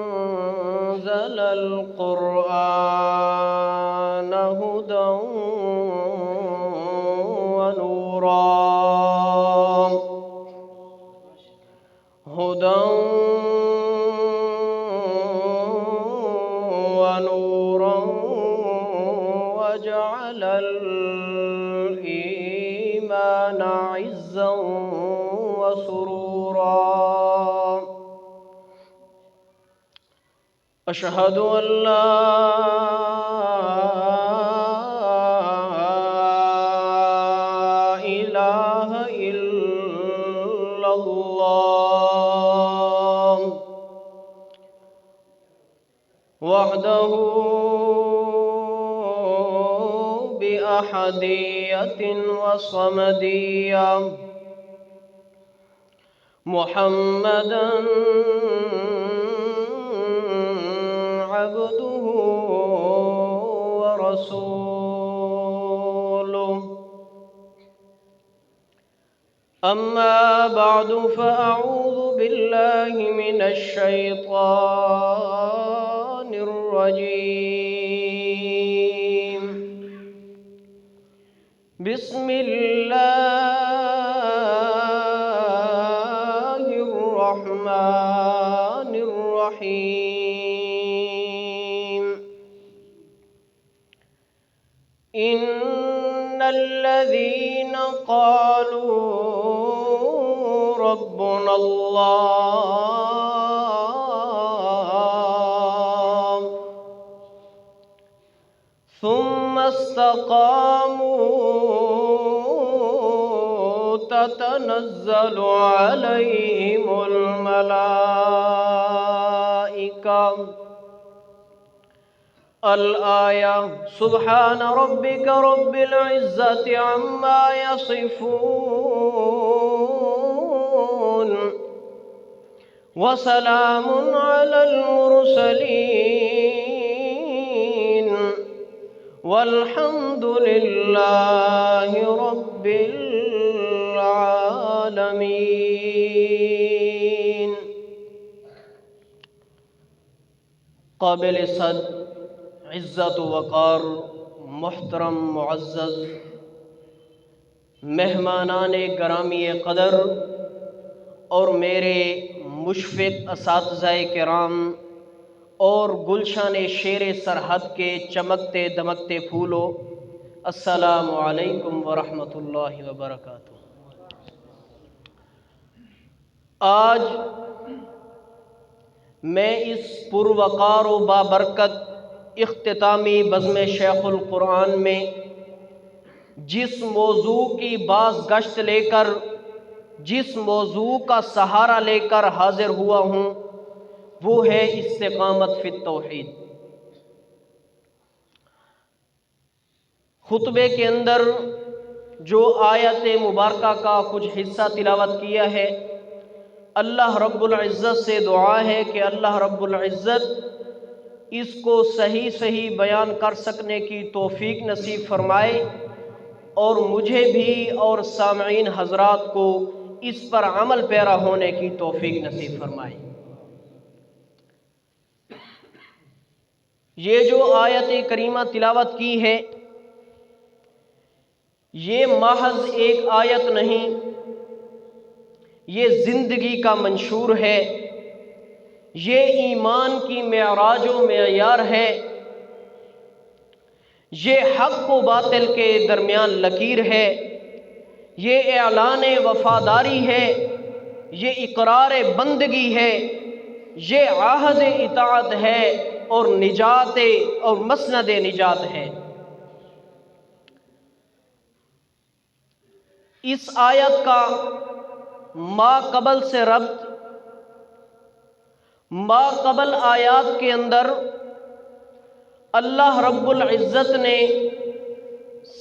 أنزل القرآن هدى ونورا وجعل الإيمان عزا وسرورا أشهد أن لا إله إلا الله وحده بأحدية وصمدية محمدًا عبده ورسوله أما بعد فأعوذ بالله من الشيطان الرجيم بسم الله الرحمن الرحيم إن الذين قالوا ربنا الله ثم استقاموا تتنزل عليهم الملائكة الآية سبحان ربك رب العزة عما يصفون وسلام على المرسلين والحمد لله رب العالمين. قابل صد عزت و وقار محترم معزز مہمانان گرامی قدر اور میرے مشفق اساتذہ کرام اور گلشان شیر سرحد کے چمکتے دمکتے پھولوں، السلام علیکم ورحمۃ اللہ وبرکاتہ۔ آج میں اس پروقار و بابرکت اختتامی بزم شیخ القرآن میں جس موضوع کی باز گشت لے کر، جس موضوع کا سہارا لے کر حاضر ہوا ہوں وہ ہے استقامت فی التوحید۔ خطبے کے اندر جو آیت مبارکہ کا کچھ حصہ تلاوت کیا ہے، اللہ رب العزت سے دعا ہے کہ اللہ رب العزت اس کو صحیح بیان کر سکنے کی توفیق نصیب فرمائے اور مجھے بھی اور سامعین حضرات کو اس پر عمل پیرا ہونے کی توفیق نصیب فرمائے۔ یہ جو آیت کریمہ تلاوت کی ہے، یہ محض ایک آیت نہیں، یہ زندگی کا منشور ہے، یہ ایمان کی معراج و معیار ہے، یہ حق و باطل کے درمیان لکیر ہے، یہ اعلان وفاداری ہے، یہ اقرار بندگی ہے، یہ عہد اطاعت ہے اور نجات اور مسند نجات ہے۔ اس آیت کا ما قبل سے ربط، ما قبل آیات کے اندر اللہ رب العزت نے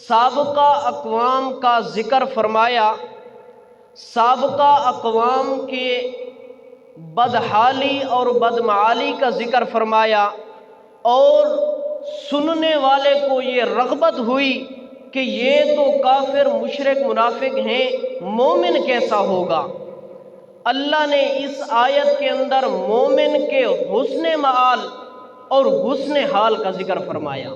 سابقہ اقوام کا ذکر فرمایا، سابقہ اقوام کے بدحالی اور بدمعالی کا ذکر فرمایا، اور سننے والے کو یہ رغبت ہوئی کہ یہ تو کافر مشرک منافق ہیں، مومن کیسا ہوگا؟ اللہ نے اس آیت کے اندر مومن کے حسن معال اور حسن حال کا ذکر فرمایا۔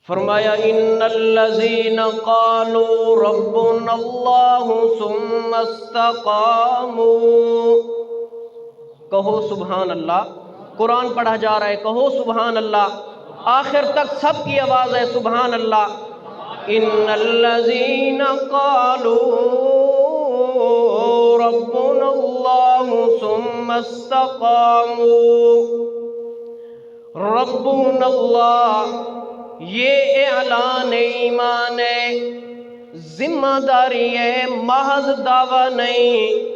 فرمایا ان الذین قالوا ربنا اللہ ثم استقاموا، کہو سبحان اللہ۔ قرآن پڑھا جا رہا ہے، کہو سبحان اللہ، آخر تک سب کی آواز ہے سبحان اللہ۔ ان الذین قالوا ربنا اللہ ثم استقاموا، ربنا اللہ یہ اعلان ایمان ہے، ذمہ داری ہے، محض دعویٰ نہیں۔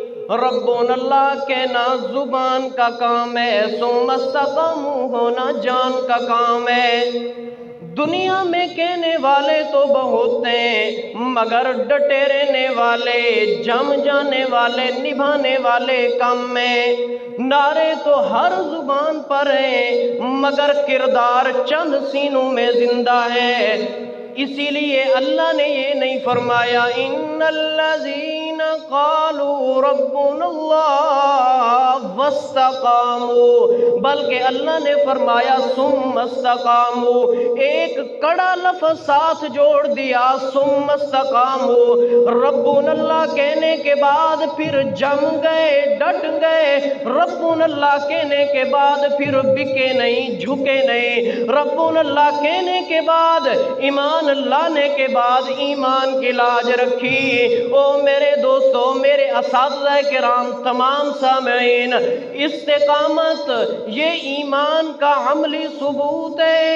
ربنا اللہ کہنا زبان کا کام ہے، ثم استقاموا ہونا جان کا کام ہے۔ دنیا میں کہنے والے تو بہت ہیں، مگر ڈٹے رہنے والے، جم جانے والے، نبھانے والے کم ہیں۔ نعرے تو ہر زبان پر ہیں، مگر کردار چند سینوں میں زندہ ہے۔ اسی لیے اللہ نے یہ نہیں فرمایا ان الذین قالوا ربنا اللہ واستقاموا، بلکہ اللہ نے فرمایا ثم استقاموا، ایک کڑا لفظ ساتھ جوڑ دیا، ثم استقاموا۔ ربنا اللہ کہنے کے بعد پھر جم گئے، ڈٹ گئے۔ ربنا اللہ کہنے کے بعد پھر بکے نہیں، جھکے نہیں۔ ربنا اللہ کہنے کے بعد ایمان لانے کے بعد ایمان کی لاج رکھی۔ او میرے دوستو، میرے اساتذہ کرام، تمام سامعین، استقامت یہ ایمان کا عملی ثبوت ہے۔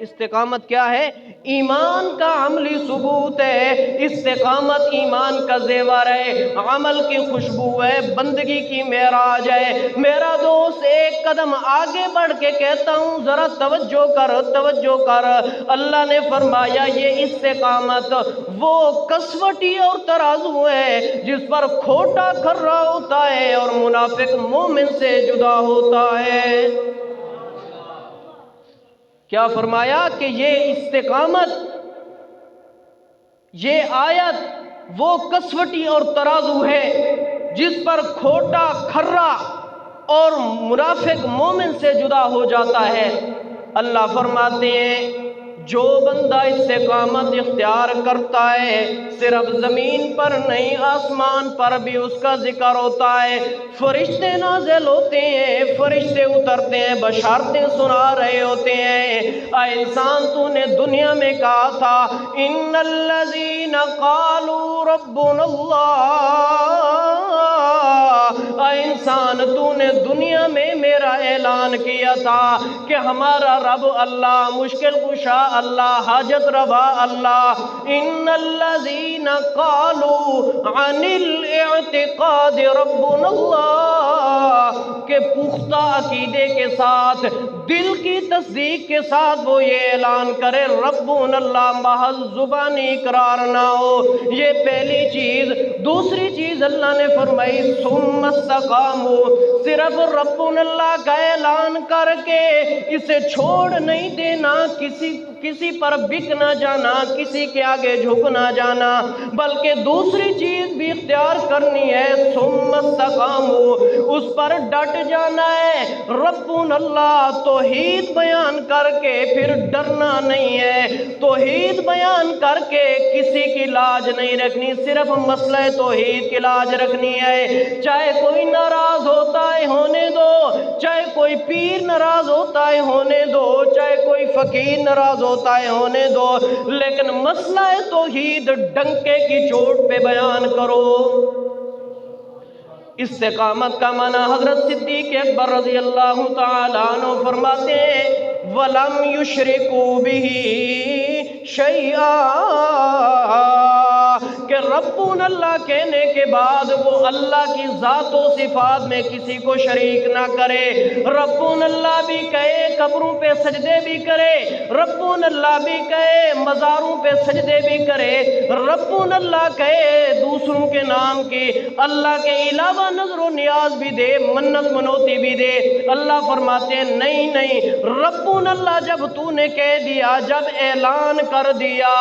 استقامت کیا ہے؟ ایمان کا عملی ثبوت ہے۔ استقامت ایمان کا زیور ہے، عمل کی خوشبو ہے، بندگی کی معراج ہے۔ میرا دوست ایک قدم آگے بڑھ کے کہتا ہوں، ذرا توجہ کر، توجہ کر۔ اللہ نے فرمایا یہ استقامت وہ کسوٹی اور ترازو ہے جس پر کھوٹا کھرا ہوتا ہے اور منافق مومن سے جدا ہوتا ہے۔ کیا فرمایا کہ یہ استقامت، یہ آیت وہ کسوٹی اور ترازو ہے جس پر کھوٹا کھرا اور منافق مومن سے جدا ہو جاتا ہے۔ اللہ فرماتے ہیں جو بندہ استقامت اختیار کرتا ہے، صرف زمین پر نہیں آسمان پر بھی اس کا ذکر ہوتا ہے۔ فرشتے نازل ہوتے ہیں، فرشتے اترتے ہیں، بشارتیں سنا رہے ہوتے ہیں۔ اے انسان، تو نے دنیا میں کہا تھا ان الذین قالوا ربنا اللہ، اے انسان تو نے دنیا میں میرا اعلان کیا تھا کہ ہمارا رب اللہ، مشکل کشا اللہ، حاجت روا اللہ۔ ان الذین قالوا عن الاعتقاد ربنا اللہ، کہ پختہ عقیدے کے ساتھ، دل کی تصدیق کے ساتھ وہ یہ اعلان کرے ربنا اللہ، محض زبانی اقرار نہ ہو۔ یہ پہلی چیز۔ دوسری چیز اللہ نے فرمائی ثم استقاموا، صرف ربنا اللہ کا اعلان کر کے اسے چھوڑ نہیں دینا، کسی پر بک نہ جانا، کسی کے آگے جھک نہ جانا، بلکہ دوسری چیز بھی اختیار کرنی ہے ثم استقاموا، اس پر ڈٹ جانا ہے۔ ربنا اللہ توحید بیان کر کے پھر ڈرنا نہیں ہے، توحید بیان کر کے کسی کی لاج نہیں رکھنی، صرف مسئلہ توحید کی لاج رکھنی ہے۔ چاہے کوئی ناراض ہوتا ہے ہونے دو، چاہے کوئی پیر ناراض ہوتا ہے ہونے دو، چاہے کوئی فقیر ناراض ہوتا ہے ہونے دو، لیکن مسئلہ توحید ڈنکے کی چوٹ پہ بیان کرو۔ استقامت کا معنی حضرت صدیق اکبر رضی اللہ تعالیٰ عنہ فرماتے ہیں وَلَمْ يُشْرِكُوا بِهِ شَيْئًا، کہ ربنا اللہ کہنے کے بعد وہ اللہ کی ذات و صفات میں کسی کو شریک نہ کرے۔ ربنا اللہ بھی کہے، قبروں پہ سجدے بھی کرے، ربون اللہ بھی کہے، مزاروں پہ سجدے بھی کرے، ربون اللہ کہے، دوسروں کے نام کی اللہ کے علاوہ نظر و نیاز بھی دے، منت منوتی بھی دے، اللہ فرماتے ہیں نہیں نہیں، ربون اللہ جب تو نے کہہ دیا، جب اعلان کر دیا،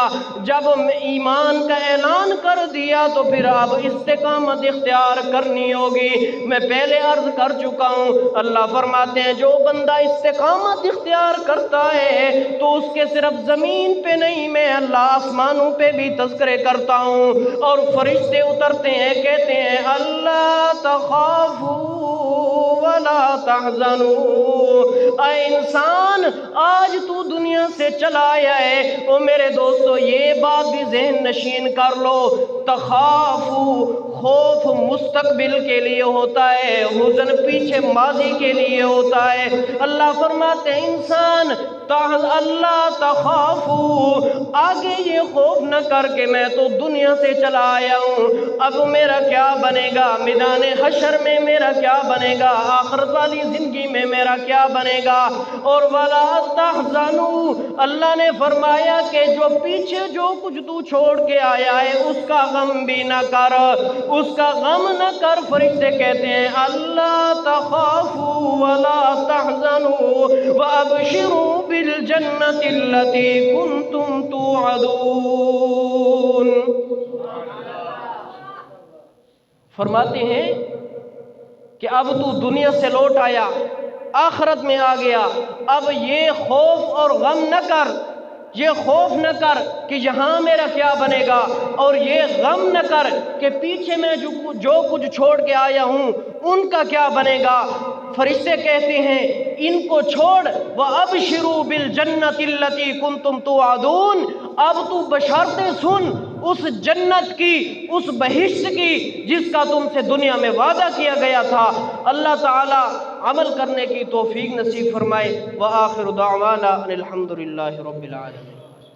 جب ایمان کا اعلان کر دیا تو پھر اب استقامت اختیار کرنی ہوگی۔ میں پہلے عرض کر چکا ہوں، اللہ فرماتے ہیں جو بندہ استقامت اختیار کرتا ہے تو اس کے صرف زمین پہ نہیں، میں اللہ آسمانوں پہ بھی تذکرے کرتا ہوں، اور فرشتے اترتے ہیں، کہتے ہیں اللہ تخافوا ولا تحزنوا۔ اے انسان آج تو دنیا سے چلا آیا ہے، او میرے دوستو یہ بات بھی ذہن نشین کر لو، تخافو خوف مستقبل کے لیے ہوتا ہے، حزن پیچھے ماضی کے لیے ہوتا ہے۔ اللہ فرماتے ہیں انسان اللہ تخافو، آگے یہ خوف نہ کر کے میں تو دنیا سے چلا آیا ہوں، اب میرا کیا بنے گا، میدان حشر میں میرا کیا بنے گا، آخرت والی زندگی میں میرا کیا بنے گا، اور ولا تحزنوا، اللہ نے فرمایا کہ جو پیچھے جو کچھ تو چھوڑ کے آیا ہے اس کا غم بھی نہ کر، اس کا غم نہ کر۔ فرشتے کہتے ہیں اللہ تخافوا ولا تحزنوا وابشروا بالجنة التي كنتم توعدون۔ فرماتے ہیں کہ اب تو دنیا سے لوٹ آیا، آخرت میں آ گیا، اب یہ خوف اور غم نہ کر، یہ خوف نہ کر کہ یہاں میرا کیا بنے گا، اور یہ غم نہ کر کہ پیچھے میں جو کچھ چھوڑ کے آیا ہوں ان کا کیا بنے گا۔ فرشتے کہتے ہیں ان کو چھوڑ، وَأَبْشِرُوا بِالْجَنَّةِ الَّتِي كُنْتُمْ تُوعَدُونَ، اب تو بشارتیں سن اس جنت کی، اس بہشت کی جس کا تم سے دنیا میں وعدہ کیا گیا تھا۔ اللہ تعالی عمل کرنے کی توفیق نصیب فرمائے۔ وآخر دعوانا ان الحمد للہ رب العالمین۔